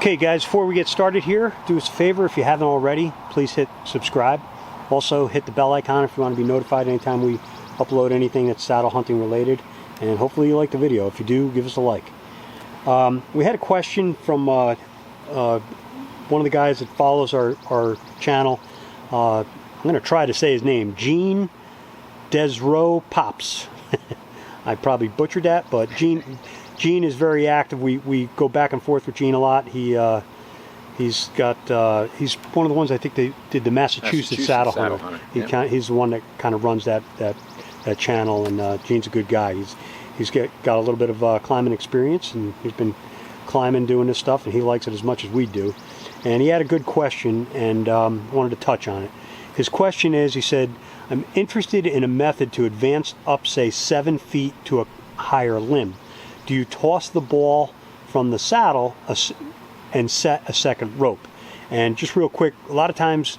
Okay guys, before we get started here, do us a favor, if you haven't already, please hit subscribe. Also hit the bell icon if you want to be notified anytime we upload anything that's saddle hunting related. And hopefully you like the video. If you do, give us a like. We had a question from one of the guys that follows our channel. I'm going to try to say his name, Gene Desro Pops. I probably butchered that, but Gene is very active. We go back and forth with Gene a lot. He's one of the ones I think they did the Massachusetts Saddle Hunter. He's the one that kind of runs that channel, and Gene's a good guy. He's got a little bit of climbing experience, and he's been climbing, doing this stuff, and he likes it as much as we do. And he had a good question, and wanted to touch on it. His question is, he said, I'm interested in a method to advance up, say, 7 feet to a higher limb. Do you toss the ball from the saddle and set a second rope? And just real quick, a lot of times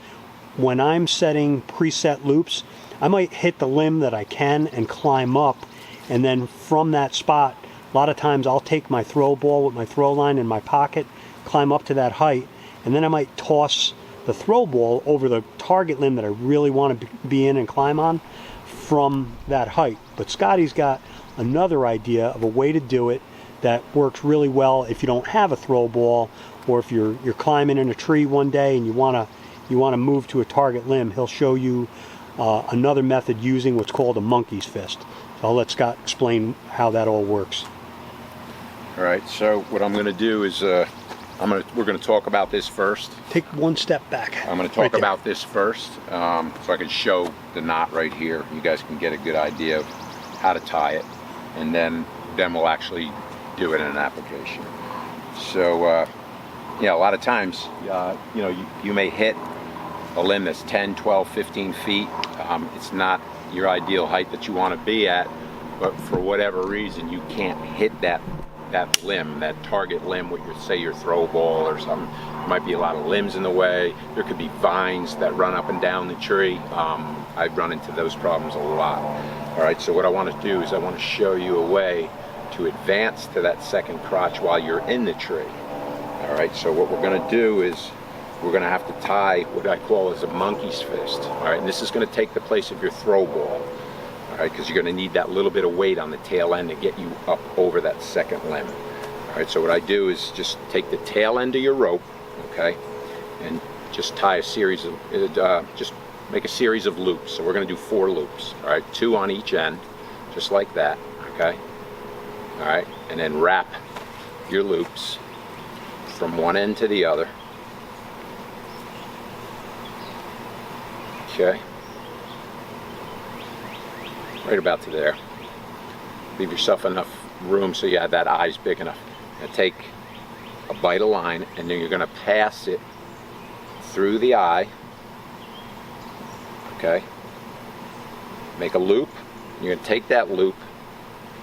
when I'm setting preset loops, I might hit the limb that I can and climb up, and then from that spot, a lot of times I'll take my throw ball with my throw line in my pocket, climb up to that height, and then I might toss the throw ball over the target limb that I really want to be in and climb on from that height. But Scotty's got another idea of a way to do it that works really well if you don't have a throw ball, or if you're climbing in a tree one day and you want to move to a target limb. He'll show you another method using what's called a monkey's fist. So I'll let Scott explain how that all works. All right, so what I'm going to do is we're going to talk about this first. Take one step back. I'm going to talk about this first, so I can show the knot right here. You guys can get a good idea of how to tie it, and then we'll actually do it in an application. So yeah, a lot of times you may hit a limb that's 10, 12, 15 feet. It's not your ideal height that you want to be at, but for whatever reason you can't hit that limb, that target limb with your throw ball or something. There might be a lot of limbs in the way. There could be vines that run up and down the tree. I've run into those problems a lot. All right, so what I want to do is I want to show you a way to advance to that second crotch while you're in the tree. All right, so what we're going to do is we're going to have to tie what I call as a monkey's fist. All right, and this is going to take the place of your throw ball. All right, because you're going to need that little bit of weight on the tail end to get you up over that second limb. All right, so what I do is just take the tail end of your rope, okay, and just tie a series of, just make a series of loops. So we're going to do 4 loops, all right, 2 on each end, just like that, okay. All right, and then wrap your loops from one end to the other. Okay. Right about to there. Leave yourself enough room so you have that eye's big enough. Now take a bite of line, and then you're going to pass it through the eye. Okay. Make a loop. You're going to take that loop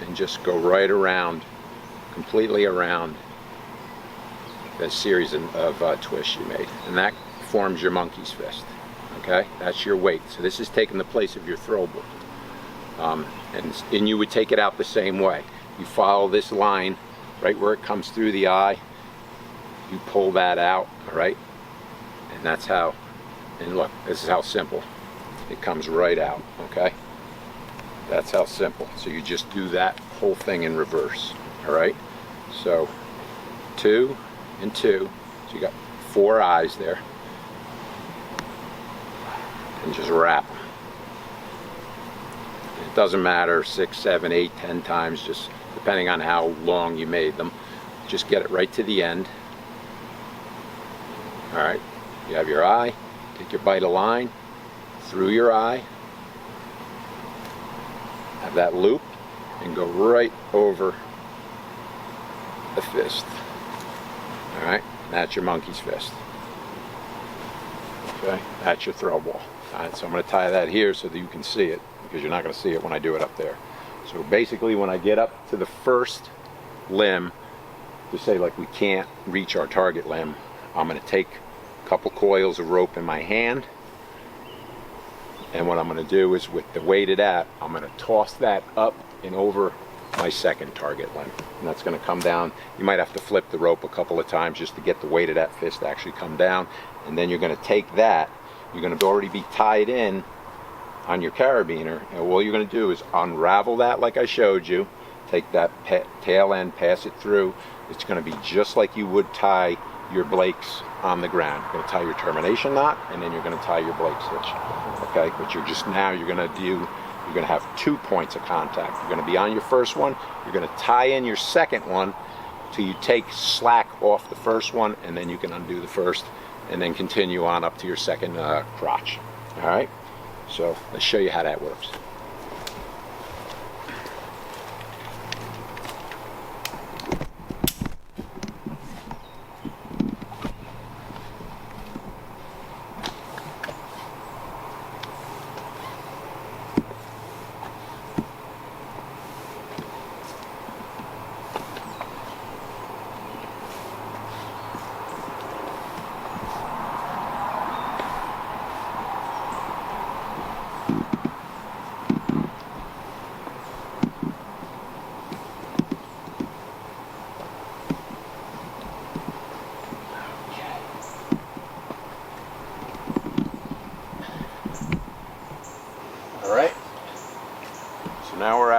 and just go right around, completely around that series of twists you made, and that forms your monkey's fist. Okay, that's your weight. So this is taking the place of your throw ball, and you would take it out the same way. You follow this line right where it comes through the eye. You pull that out, all right, and that's how. And look, this is how simple it comes right out. Okay. That's how simple. So you just do that whole thing in reverse. All right. So 2 and 2. So you got 4 eyes there, and just wrap. It doesn't matter 6, 7, 8, 10 times, just depending on how long you made them. Just get it right to the end. All right. You have your eye. Take your bite of line through your eye. Have that loop and go right over the fist. All right, that's your monkey's fist. Okay, that's your throw ball. All right, so I'm going to tie that here so that you can see it, because you're not going to see it when I do it up there. So basically, when I get up to the first limb, to say like we can't reach our target limb, I'm going to take a couple coils of rope in my hand. And what I'm going to do is, with the weight of that, I'm going to toss that up and over my second target limb. And that's going to come down. You might have to flip the rope a couple of times just to get the weight of that fist to actually come down. And then you're going to take that, you're going to already be tied in on your carabiner, and all you're going to do is unravel that like I showed you, take that tail end, pass it through. It's going to be just like you would tie your Blakes on the ground. You're going to tie your termination knot, and then you're going to tie your Blake stitch. Okay, but you're going to have 2 points of contact. You're going to be on your first one, you're going to tie in your second one till you take slack off the first one, and then you can undo the first, and then continue on up to your second crotch. All right, so let's show you how that works. All right, so now we're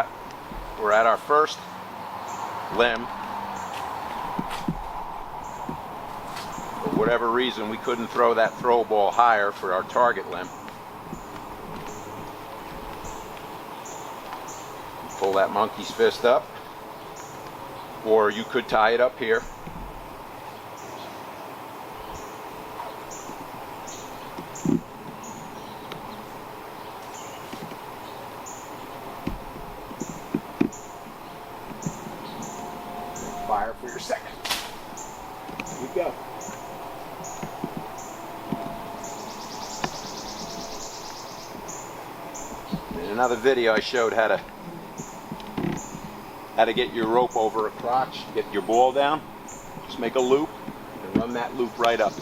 at our first limb. For whatever reason, we couldn't throw that throw ball higher for our target limb. Pull that monkey's fist up, or you could tie it up here. Fire for your second. Here you go. In another video I showed how to get your rope over a crotch, get your ball down. Just make a loop and run that loop right up.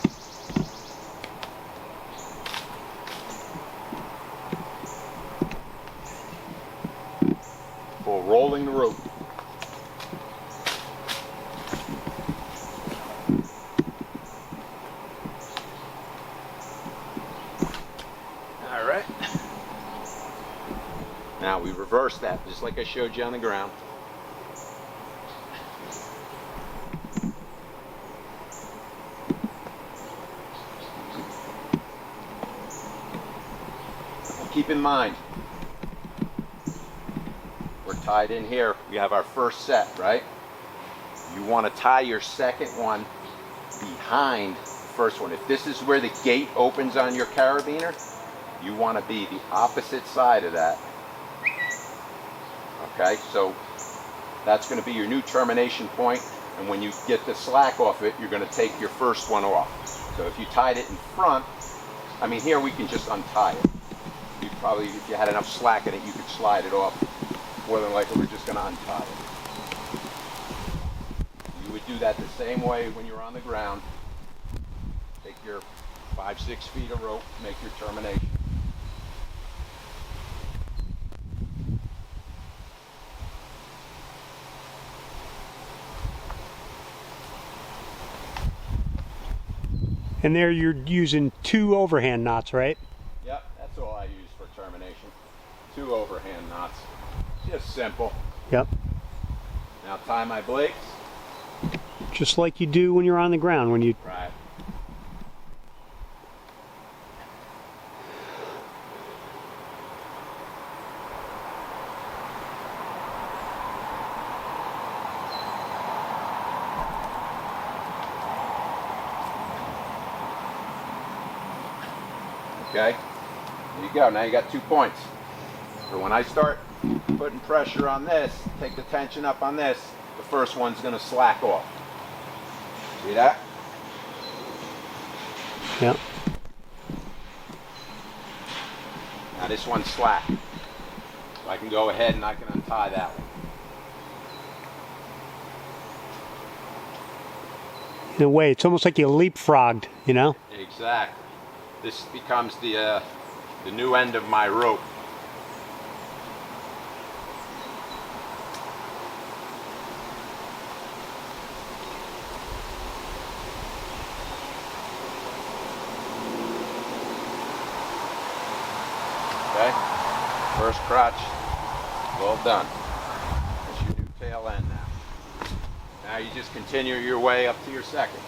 For rolling the rope. Alright. Now we reverse that just like I showed you on the ground. And keep in mind, we're tied in here. We have our first set, right? You want to tie your second one behind the first one. If this is where the gate opens on your carabiner, you want to be the opposite side of that. Okay, so that's going to be your new termination point, and when you get the slack off it, you're going to take your first one off. So if you tied it in front, I mean, here we can just untie it. You probably, if you had enough slack in it, you could slide it off. More than likely, we're just going to untie it. You would do that the same way when you're on the ground. Take your 5-6 feet of rope, make your termination. And there you're using 2 overhand knots, right? Yep, that's all I use for termination. 2 overhand knots. Just simple. Yep. Now tie my Blakes. Just like you do when you're on the ground, when you... Right. Okay, there you go. Now you got 2 points. So when I start putting pressure on this, take the tension up on this, the first one's going to slack off. See that? Yep. Now this one's slack. So I can go ahead and I can untie that one. In a way, it's almost like you leapfrogged, you know? Exactly. This becomes the new end of my rope. Okay, first crotch, well done. That's your new tail end now. Now you just continue your way up to your second.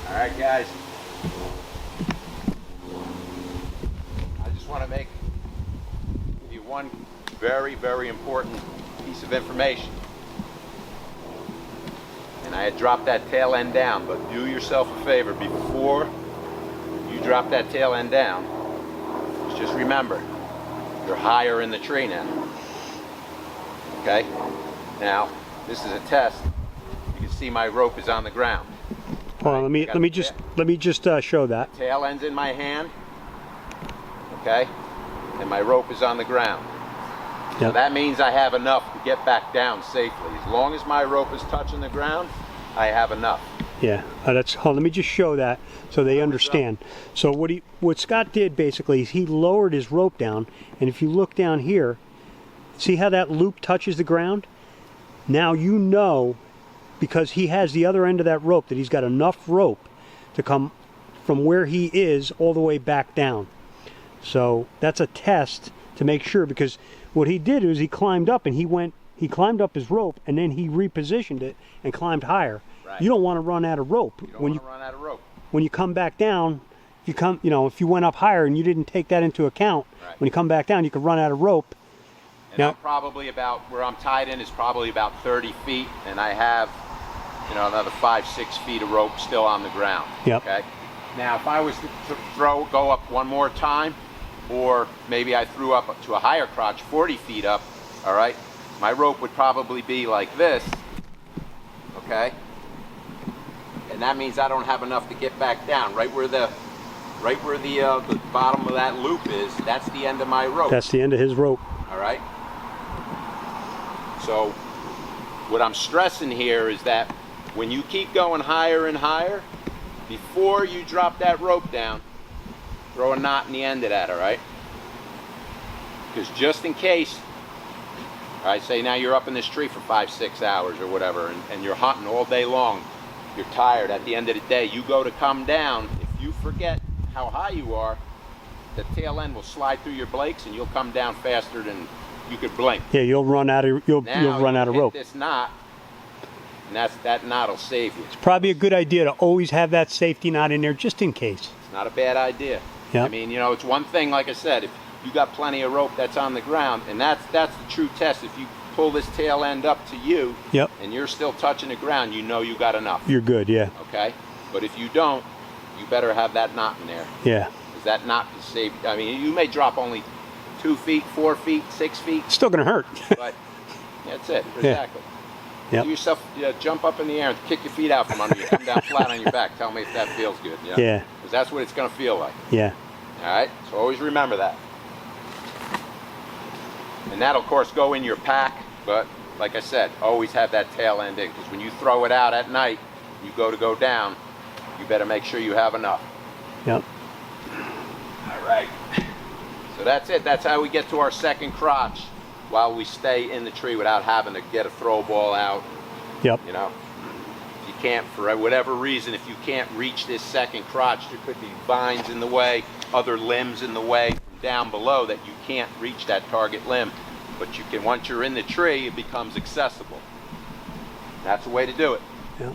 All right, guys. I just want to give you one very, very important piece of information. And I had dropped that tail end down, but do yourself a favor before you drop that tail end down. Just remember, you're higher in the tree now. Okay? Now, this is a test. You can see my rope is on the ground. Hold on, let me just show that. Tail end's in my hand, okay, and my rope is on the ground. Yep. So that means I have enough to get back down safely. As long as my rope is touching the ground, I have enough. Yeah, hold on, let me just show that so they understand. So what Scott did basically is he lowered his rope down, and if you look down here, see how that loop touches the ground? Now you know, because he has the other end of that rope, that he's got enough rope to come from where he is all the way back down. So that's a test to make sure, because what he did is he climbed up and he climbed up his rope and then he repositioned it and climbed higher. Right. You don't want to run out of rope. You don't want to run out of rope. When you come back down, if you went up higher and you didn't take that into account, right, when you come back down, you could run out of rope. And now, I'm probably about, where I'm tied in is probably about 30 feet, and I have another 5-6 feet of rope still on the ground. Yep. Okay. Now, if I was to go up one more time, or maybe I threw up to a higher crotch, 40 feet up, all right, my rope would probably be like this, okay? And that means I don't have enough to get back down. Right where the bottom of that loop is, that's the end of my rope. That's the end of his rope. All right. So, what I'm stressing here is that when you keep going higher and higher, before you drop that rope down, throw a knot in the end of that, all right? Because just in case, all right, say now you're up in this tree for 5-6 hours or whatever, and you're hunting all day long, you're tired, at the end of the day, you go to come down, if you forget how high you are, the tail end will slide through your blakes and you'll come down faster than you could blink. Yeah, you'll run out of rope. This knot, and that knot will save you. It's probably a good idea to always have that safety knot in there just in case. It's not a bad idea. Yep. I mean, it's one thing, like I said, if you got plenty of rope that's on the ground, and that's the true test. If you pull this tail end up to you, yep, and you're still touching the ground, you know you got enough. You're good, yeah. Okay? But if you don't, you better have that knot in there. Yeah. Because that knot can save, I mean, you may drop only 2 feet, 4 feet, 6 feet. It's still going to hurt. But that's it, exactly. Yep. Do yourself, jump up in the air and kick your feet out from under you. Come down flat on your back. Tell me if that feels good. Yeah. Because that's what it's going to feel like. Yeah. All right? So always remember that. And that'll, of course, go in your pack. But like I said, always have that tail end in. Because when you throw it out at night, you go down, you better make sure you have enough. Yep. All right. So that's it. That's how we get to our second crotch while we stay in the tree without having to get a throw ball out. Yep. If you can't, for whatever reason, if you can't reach this second crotch, there could be vines in the way, other limbs in the way from down below that you can't reach that target limb. But you can, once you're in the tree, it becomes accessible. That's the way to do it. Yep.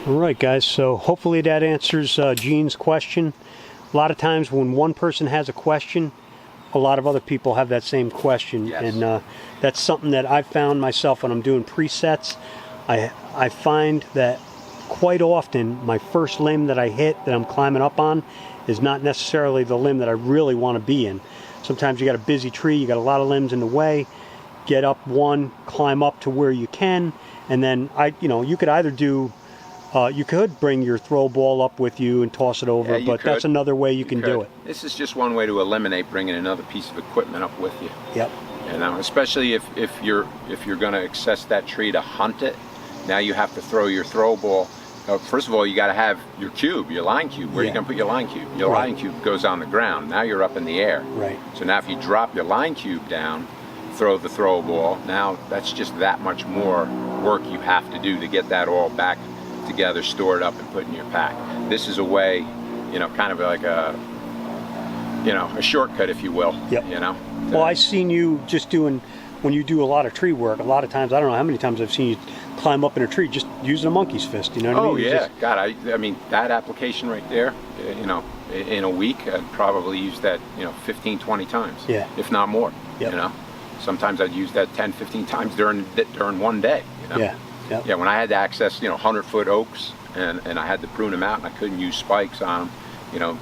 All right, guys, so hopefully that answers Gene's question. A lot of times when one person has a question, a lot of other people have that same question. Yes. And that's something that I've found myself when I'm doing presets. I find that quite often my first limb that I hit, that I'm climbing up on, is not necessarily the limb that I really want to be in. Sometimes you got a busy tree, you got a lot of limbs in the way. Get up one, climb up to where you can, and then you could either do. You could bring your throw ball up with you and toss it over, but that's another way you can do it. This is just one way to eliminate bringing another piece of equipment up with you. Yep. You know, especially if you're going to access that tree to hunt it. Now you have to throw your throw ball. First of all, you got to have your cube, your line cube. Where are you going to put your line cube? Your line cube goes on the ground. Now you're up in the air. Right. So now if you drop your line cube down, throw the throw ball. Now that's just that much more work you have to do to get that all back together, stored up, and put in your pack. This is a way, kind of like a shortcut, if you will. Yep. Well, I've seen you just doing, when you do a lot of tree work, a lot of times, I don't know how many times I've seen you climb up in a tree just using a monkey's fist, you know what I mean? Oh, yeah. God, I mean, that application right there, in a week, I'd probably use that, 15, 20 times. Yeah. If not more, Yep. Sometimes I'd use that 10, 15 times during one day, Yeah. Yep. Yeah, when I had to access, 100-foot oaks, and I had to prune them out, and I couldn't use spikes on them,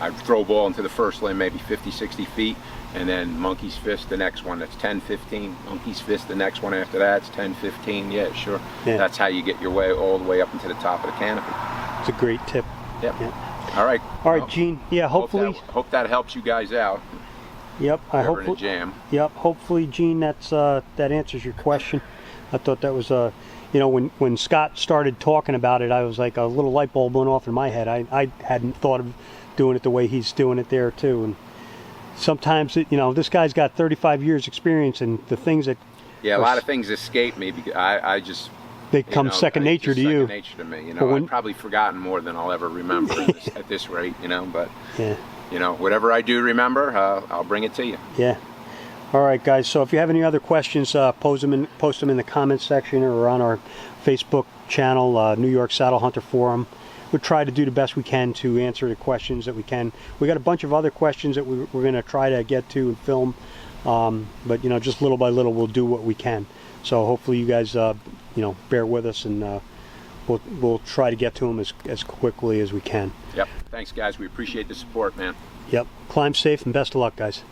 I'd throw a ball into the first limb, maybe 50, 60 feet, and then monkey's fist the next one, that's 10, 15, monkey's fist the next one after that, it's 10, 15, yeah, sure. Yeah. That's how you get your way all the way up into the top of the canopy. It's a great tip. Yep. Yeah. All right. All right, Gene. Yeah, hopefully. Hope that helps you guys out. Yep. Hopefully. Jam. Yep. Hopefully, Gene, that answers your question. I thought that was when Scott started talking about it, I was like, a little light bulb went off in my head. I hadn't thought of doing it the way he's doing it there too. And sometimes this guy's got 35 years experience, and the things that a lot of things escape me because I just they come second nature to you. Second nature to me. I've probably forgotten more than I'll ever remember at this rate. But yeah. Whatever I do remember, I'll bring it to you. Yeah. All right, guys. So if you have any other questions, post them in the comments section or on our Facebook channel, New York Saddle Hunter Forum. We'll try to do the best we can to answer the questions that we can. We got a bunch of other questions that we're going to try to get to and film, but just little by little we'll do what we can. So hopefully you guys bear with us, and we'll try to get to them as quickly as we can. Yep. Thanks, guys. We appreciate the support, man. Yep. Climb safe and best of luck, guys.